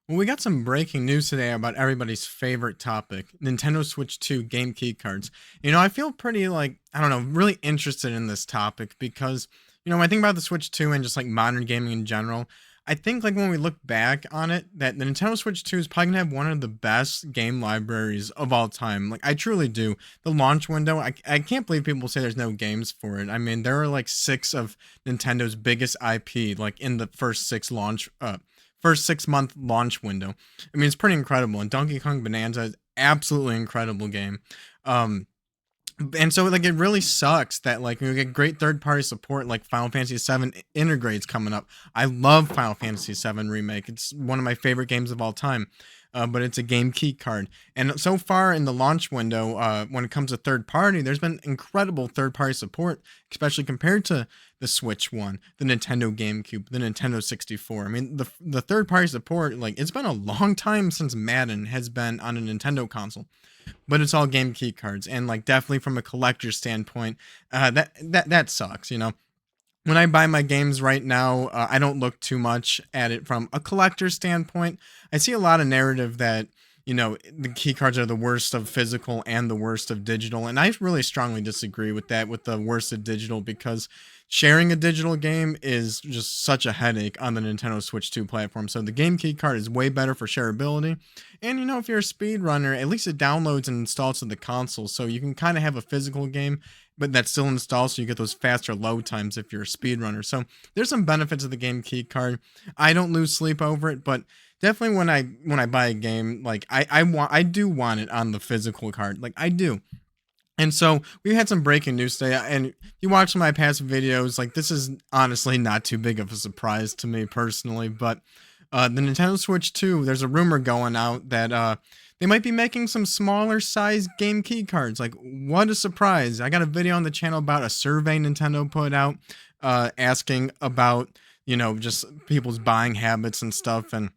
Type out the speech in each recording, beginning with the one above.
Well, we got some breaking news today about everybody's favorite topic, Nintendo Switch 2 game key cards. I feel pretty I don't know, really interested in this topic because, when I think about the Switch 2 and just like modern gaming in general, I think like when we look back on it, that the Nintendo Switch 2 is probably gonna have one of the best game libraries of all time. Like I truly do. The launch window, I can't believe people say there's no games for it. I mean, there are like six of Nintendo's biggest IP, like in the first 6 month launch window. I mean, it's pretty incredible. And Donkey Kong Bonanza is absolutely incredible game. Um, and so like it really sucks that like we get great third party support like Final Fantasy VII integrates coming up. I love Final Fantasy VII remake. It's one of my favorite games of all time. But it's a game key card. And so far in the launch window, when it comes to third party, there's been incredible third party support, especially compared to the Switch One, the Nintendo GameCube, the Nintendo 64. I mean, the third party support, like it's been a long time since Madden has been on a Nintendo console, but it's all game key cards, and like definitely from a collector standpoint, that sucks. When I buy my games right now, I don't look too much at it from a collector standpoint. I see a lot of narrative that, the key cards are the worst of physical and the worst of digital. And I really strongly disagree with that, with the worst of digital, because sharing a digital game is just such a headache on the Nintendo Switch 2 platform. So the game key card is way better for shareability. And, if you're a speedrunner, at least it downloads and installs to the console. So you can kind of have a physical game but that's still installed, so you get those faster load times if you're a speedrunner. So there's some benefits of the game key card. I don't lose sleep over it, but definitely when I buy a game, like I do want it on the physical card, like I do. And so we had some breaking news today, and you watch some of my past videos. Like this is honestly not too big of a surprise to me personally, but the Nintendo Switch 2, there's a rumor going out that they might be making some smaller size game key cards. Like, what a surprise! I got a video on the channel about a survey Nintendo put out, asking about just people's buying habits and stuff, and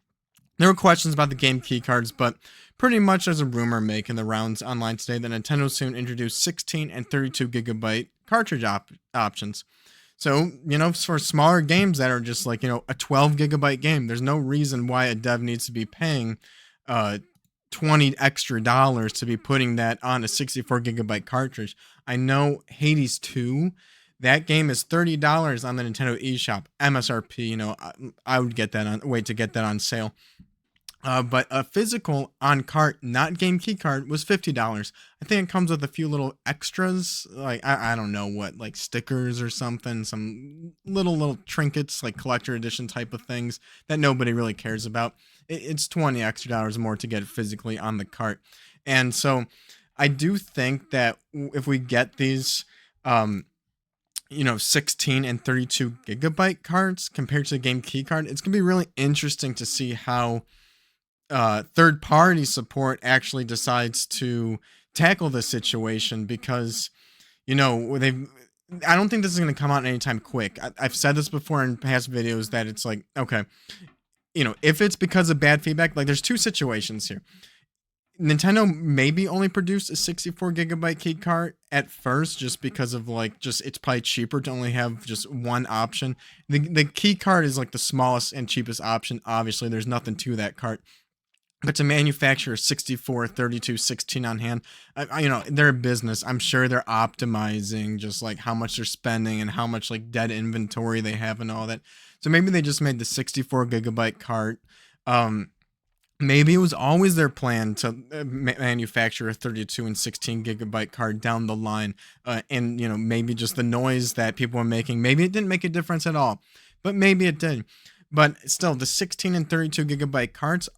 there were questions about the game key cards, but pretty much there's a rumor making the rounds online today that Nintendo soon introduced 16 and 32 gigabyte cartridge options. So, for smaller games that are just like, a 12 gigabyte game, there's no reason why a dev needs to be paying uh 20 extra dollars to be putting that on a 64 gigabyte cartridge. I know Hades 2, that game is $30 on the Nintendo eShop MSRP. I would get that on wait to get that on sale. But a physical on cart, not game key card, was $50. I think it comes with a few little extras, like I don't know what, like stickers or something, some little trinkets, like collector edition type of things that nobody really cares about. It's 20 extra dollars more to get it physically on the cart, and so I do think that if we get these, 16 and 32 gigabyte cards compared to the game key card, it's gonna be really interesting to see how third party support actually decides to tackle this situation, because they've I don't think this is going to come out anytime quick. I've said this before in past videos that it's like, okay, if it's because of bad feedback, like there's two situations here. Nintendo maybe only produced a 64 gigabyte key card at first just because of like just it's probably cheaper to only have just one option. The key card is like the smallest and cheapest option. Obviously, there's nothing to that card, but to manufacture 64, 32, 16 on hand, they're a business. I'm sure they're optimizing just like how much they're spending and how much like dead inventory they have and all that. So maybe they just made the 64 gigabyte cart. Maybe it was always their plan to manufacture a 32 and 16 gigabyte card down the line. And, maybe just the noise that people were making, maybe it didn't make a difference at all, but maybe it did. But still, the 16 and 32 gigabyte cards,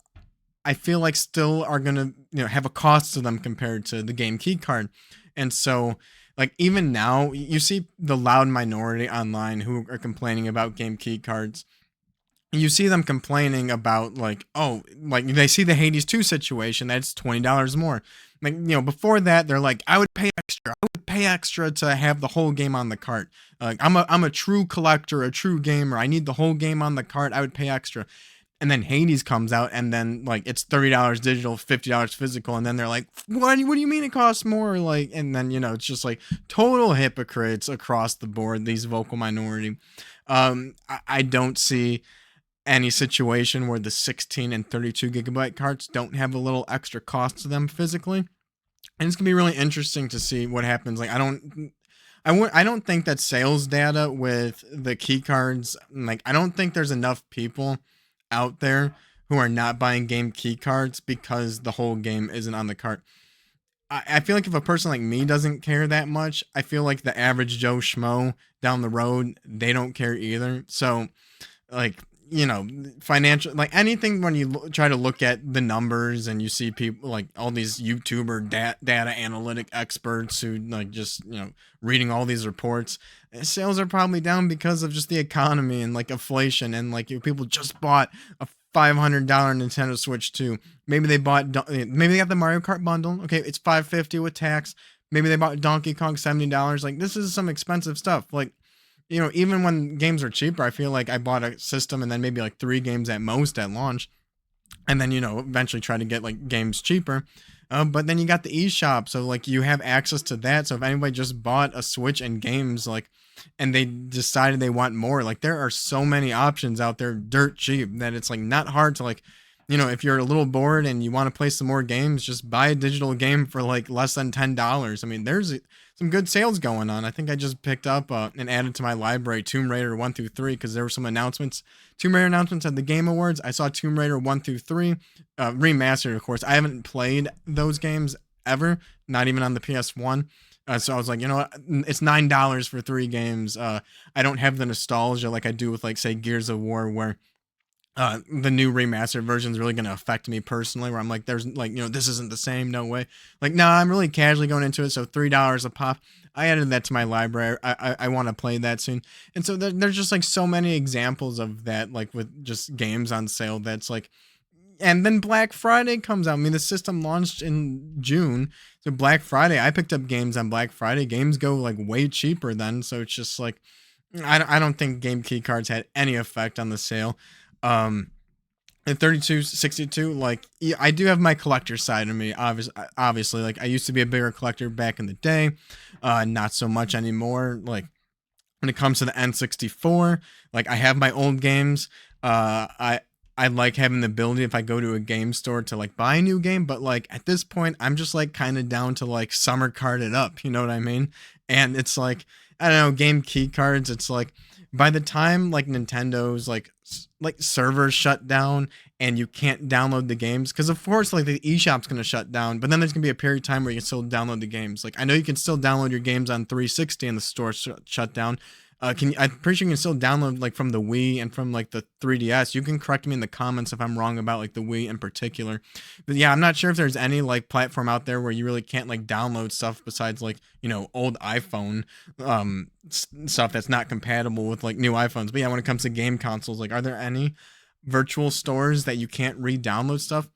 I feel like still are gonna have a cost to them compared to the game key card. And so like even now you see the loud minority online who are complaining about game key cards. You see them complaining about like, oh, like they see the Hades 2 situation, that's $20 more. Like, before that they're like, I would pay extra. I would pay extra to have the whole game on the cart. I'm a true collector, a true gamer. I need the whole game on the cart. I would pay extra. And then Hades comes out, and then like it's $30 digital, $50 physical, and then they're like, What do you mean it costs more?" Like, and then it's just like total hypocrites across the board. These vocal minority. I don't see any situation where the 16 and 32 gigabyte cards don't have a little extra cost to them physically. And it's gonna be really interesting to see what happens. Like I don't think that sales data with the key cards, like I don't think there's enough people out there who are not buying game key cards because the whole game isn't on the cart. I feel like if a person like me doesn't care that much, I feel like the average Joe Schmo down the road, they don't care either. So like, financial, like anything, when you try to look at the numbers and you see people like all these YouTuber data analytic experts who like just reading all these reports, sales are probably down because of just the economy and like inflation, and like if people just bought a $500 Nintendo Switch 2. Maybe they maybe they got the Mario Kart bundle. Okay, it's $550 with tax. Maybe they bought Donkey Kong $70. Like this is some expensive stuff. Like, even when games are cheaper, I feel like I bought a system and then maybe like 3 games at most at launch, and then eventually try to get like games cheaper. But then you got the eShop, so like you have access to that. So if anybody just bought a Switch and games, like, and they decided they want more, like there are so many options out there dirt cheap that it's like not hard to like, if you're a little bored and you want to play some more games, just buy a digital game for like less than $10. I mean, there's some good sales going on. I think I just picked up and added to my library Tomb Raider 1 through 3 because there were some announcements, Tomb Raider announcements at the Game Awards. I saw Tomb Raider 1 through 3, remastered, of course. I haven't played those games ever, not even on the PS1. So I was like, you know what? It's $9 for 3 games. I don't have the nostalgia like I do with like say Gears of War, where the new remastered version is really going to affect me personally, where I'm like, there's like, this isn't the same. No way. Like, nah, I'm really casually going into it. So $3 a pop. I added that to my library. I want to play that soon. And so there's just like so many examples of that, like with just games on sale. That's like, and then Black Friday comes out. I mean, the system launched in June. So Black Friday, I picked up games on Black Friday. Games go like way cheaper then. So it's just like, I don't think game key cards had any effect on the sale. And 3262, like, yeah, I do have my collector side of me. Obviously, like I used to be a bigger collector back in the day. Not so much anymore. Like when it comes to the N64, like I have my old games. I like having the ability, if I go to a game store, to like buy a new game, but like at this point I'm just like kind of down to like summer card it up, you know what I mean? And it's like, I don't know, game key cards, it's like by the time like Nintendo's like servers shut down and you can't download the games, because of course like the eShop's going to shut down, but then there's going to be a period of time where you can still download the games. Like I know you can still download your games on 360 and the store shut down. I'm pretty sure you can still download like from the Wii and from like the 3DS. You can correct me in the comments if I'm wrong about like the Wii in particular. But yeah, I'm not sure if there's any like platform out there where you really can't like download stuff besides like, old iPhone stuff that's not compatible with like new iPhones. But yeah, when it comes to game consoles, like are there any virtual stores that you can't re-download stuff?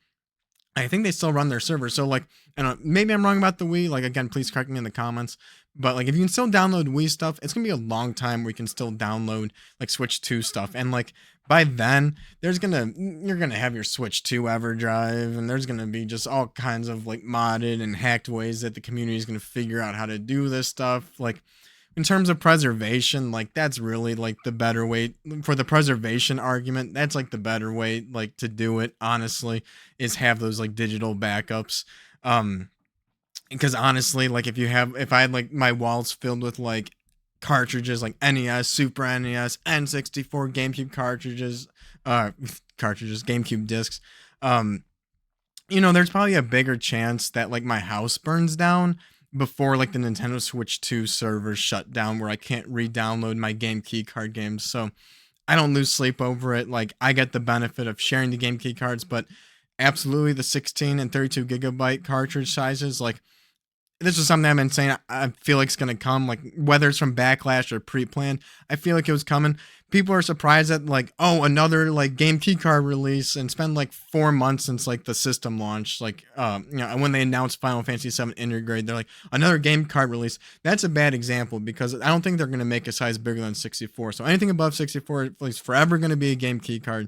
I think they still run their servers. So like, I don't know, maybe I'm wrong about the Wii. Like again, please correct me in the comments. But like, if you can still download Wii stuff, it's gonna be a long time where you can still download like Switch 2 stuff. And like by then, you're gonna have your Switch 2 EverDrive, and there's gonna be just all kinds of like modded and hacked ways that the community is gonna figure out how to do this stuff. Like in terms of preservation, like that's really like the better way for the preservation argument. That's like the better way like to do it, honestly, is have those like digital backups. Because honestly, like if I had like my walls filled with like cartridges like NES, Super NES, N64, GameCube cartridges, GameCube discs, there's probably a bigger chance that like my house burns down before like the Nintendo Switch 2 servers shut down, where I can't re-download my game key card games. So I don't lose sleep over it. Like I get the benefit of sharing the game key cards, but absolutely the 16 and 32 gigabyte cartridge sizes, like this is something I've been saying I feel like it's going to come, like whether it's from Backlash or pre-planned, I feel like it was coming. People are surprised that like, oh, another like game key card release, and spend like 4 months since like the system launch. Like, when they announced Final Fantasy 7 Intergrade, they're like, another game card release. That's a bad example because I don't think they're going to make a size bigger than 64. So anything above 64 is forever going to be a game key card.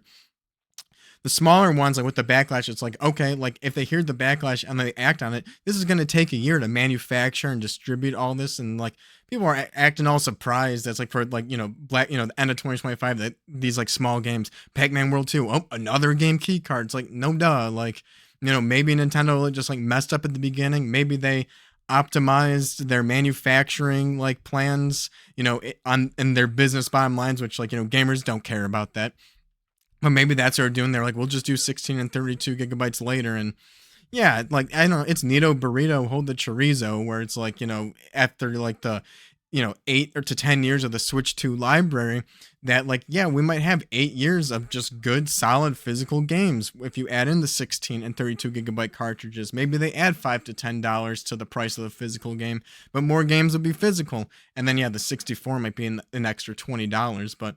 The smaller ones, like with the backlash, it's like, okay, like if they hear the backlash and they act on it, this is going to take a year to manufacture and distribute all this. And like people are acting all surprised. That's like for like, Black, the end of 2025, that these like small games, Pac-Man World 2, oh, another game key card. It's like, no duh. Like, maybe Nintendo just like messed up at the beginning. Maybe they optimized their manufacturing like plans, on in their business bottom lines, which like, gamers don't care about that. But maybe that's what they're doing. They're like, we'll just do 16 and 32 gigabytes later. And yeah, like, I don't know, it's Nito Burrito, hold the chorizo, where it's like, after like the, 8 or to 10 years of the Switch 2 library, that like, yeah, we might have 8 years of just good, solid physical games. If you add in the 16 and 32 gigabyte cartridges, maybe they add $5 to $10 to the price of the physical game, but more games will be physical. And then, yeah, the 64 might be an extra $20. But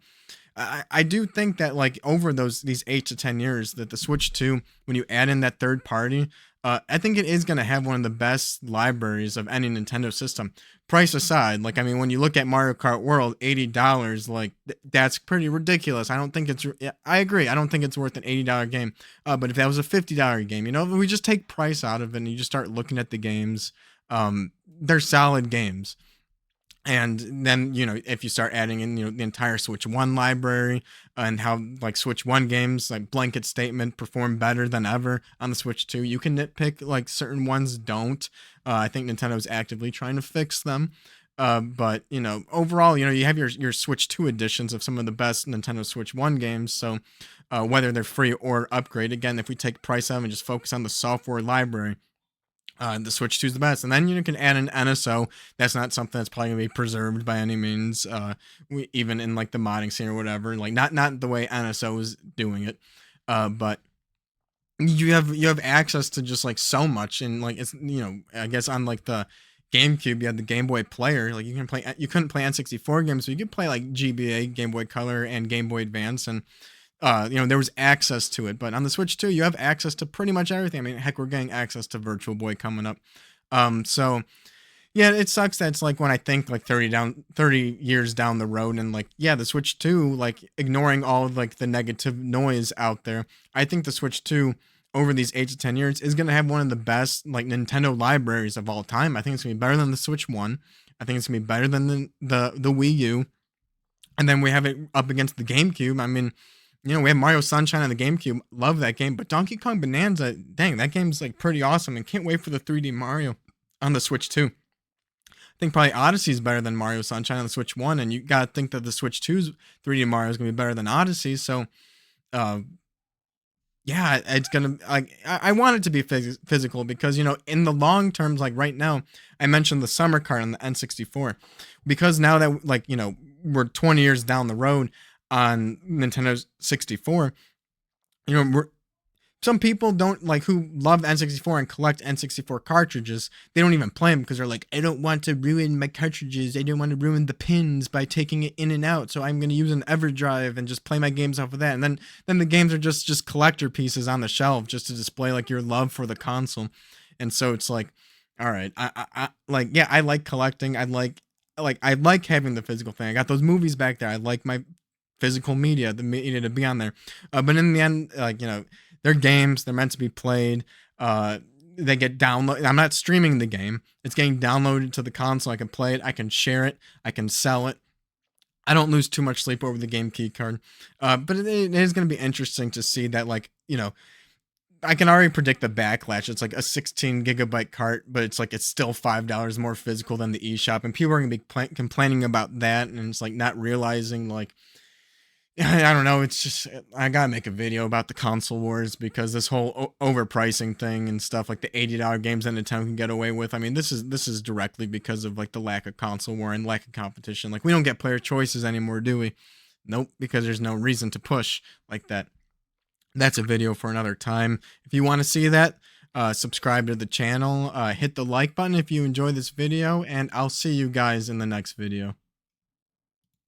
I do think that like over these 8 to 10 years, that the Switch 2, when you add in that third party, I think it is going to have one of the best libraries of any Nintendo system. Price aside, like, I mean, when you look at Mario Kart World, $80, like that's pretty ridiculous. I don't think it's. Yeah, I agree. I don't think it's worth an $80 game. But if that was a $50 game, if we just take price out of it and you just start looking at the games, they're solid games. And then, if you start adding in, the entire Switch 1 library, and how like Switch 1 games, like blanket statement, perform better than ever on the Switch 2, you can nitpick, like certain ones don't. I think Nintendo's actively trying to fix them. But, overall, you have your Switch 2 editions of some of the best Nintendo Switch 1 games. So whether they're free or upgrade, again, if we take price out and just focus on the software library, the Switch 2 is the best. And then you can add an NSO. That's not something that's probably going to be preserved by any means, even in like the modding scene or whatever. Like not the way NSO is doing it. But you have access to just like so much. And like it's, I guess on like the GameCube, you had the Game Boy Player. Like you couldn't play N64 games, so you could play like GBA, Game Boy Color, and Game Boy Advance, and there was access to it. But on the Switch 2, you have access to pretty much everything. I mean, heck, we're getting access to Virtual Boy coming up. So yeah, it sucks that it's like when I think like 30 years down the road, and like, yeah, the Switch 2, like ignoring all of like the negative noise out there, I think the Switch 2 over these 8 to 10 years is going to have one of the best like Nintendo libraries of all time. I think it's going to be better than the Switch 1. I think it's going to be better than the Wii U. And then we have it up against the GameCube. I mean, we have Mario Sunshine on the GameCube. Love that game. But Donkey Kong Bonanza, dang, that game's like pretty awesome. And can't wait for the 3D Mario on the Switch 2. I think probably Odyssey is better than Mario Sunshine on the Switch 1. And you got to think that the Switch 2's 3D Mario is going to be better than Odyssey. So, yeah, it's going to, like, I want it to be physical because, in the long terms, like right now, I mentioned the summer card on the N64. Because now that, like, we're 20 years down the road on Nintendo 64, some people don't like, who love N64 and collect N64 cartridges, they don't even play them because they're like, I don't want to ruin my cartridges. I don't want to ruin the pins by taking it in and out. So I'm going to use an EverDrive and just play my games off of that. And then the games are just collector pieces on the shelf just to display like your love for the console. And so it's like, all right, I like, yeah, I like collecting. I like having the physical thing. I got those movies back there. I like my physical media, the media to be on there. But in the end, like, they're games. They're meant to be played. They get downloaded. I'm not streaming the game. It's getting downloaded to the console. I can play it. I can share it. I can sell it. I don't lose too much sleep over the game key card. But it is going to be interesting to see that, like, I can already predict the backlash. It's like a 16 gigabyte cart, but it's like, it's still $5 more physical than the eShop. And people are going to be complaining about that. And it's like not realizing, like, I don't know. It's just, I gotta make a video about the console wars because this whole overpricing thing and stuff, like the $80 games that Nintendo can get away with. I mean, this is directly because of like the lack of console war and lack of competition. Like, we don't get player choices anymore, do we? Nope, because there's no reason to push like that. That's a video for another time. If you want to see that, subscribe to the channel, hit the like button if you enjoy this video, and I'll see you guys in the next video.